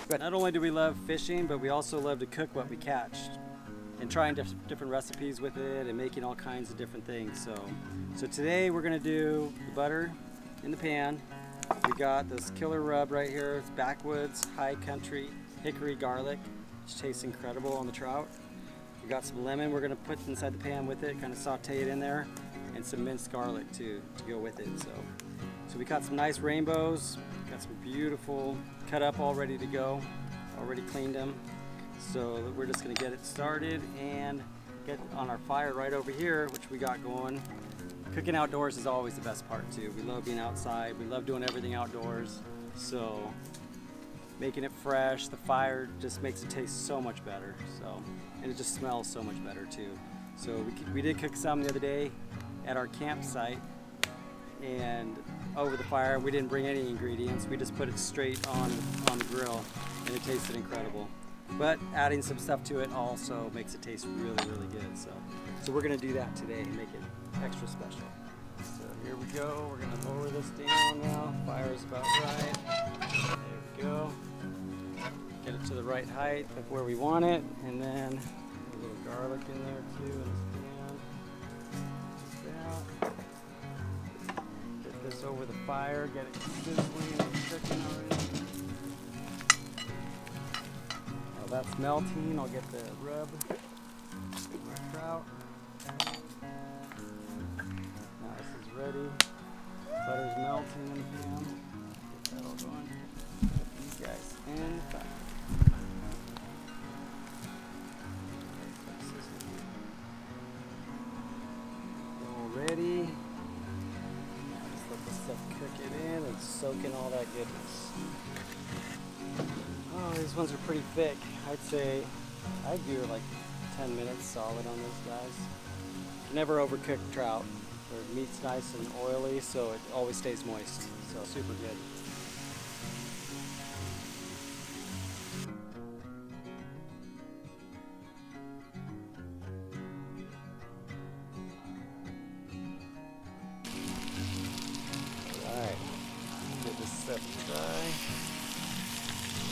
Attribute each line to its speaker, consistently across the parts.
Speaker 1: But not only do we love fishing, but we also love to cook what we catch and trying different recipes with it and making all kinds of different things. So today we're gonna do the butter in the pan. We got this killer rub right here. It's Backwoods High Country Hickory Garlic, which tastes incredible on the trout. We got some lemon we're gonna put inside the pan with it, kind of saute it in there, and some minced garlic too to go with it. So we got some nice rainbows, got some beautiful cut up all ready to go, already cleaned them. So we're just gonna get it started and get on our fire right over here, which we got going. Cooking outdoors is always the best part too. We love being outside, we love doing everything outdoors. So making it fresh, the fire just makes it taste so much better. And it just smells so much better too. So we did cook some the other day at our campsite, and over the fire we didn't bring any ingredients. We just put it straight on the grill, and it tasted incredible. But adding some stuff to it also makes it taste really, really good. So we're gonna do that today and make it extra special. So here we go. We're gonna lower this down now. Fire is about right. There we go. Get it to the right height of where we want it, and then a little garlic in there too in this pan. Get this over the fire. Get it sizzling and cooking already. That's melting. I'll get the rub in my trout. Now this is ready. Butter's melting in the pan. Get that all going. Put these guys in the fire. All ready. Now just let this stuff cook it in and soak in all that goodness. Oh, these ones are pretty thick. I'd say I'd do like 10 minutes solid on those guys. Never overcook trout. Their meat's nice and oily, so it always stays moist. So super good. All right, get this stuff dry.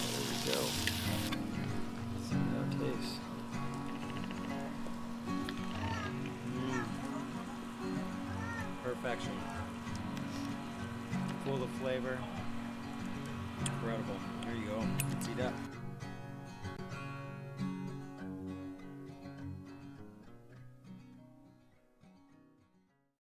Speaker 1: There we go. Let's see how it tastes. Perfection. Full of flavor. Incredible. There you go. Let's eat up.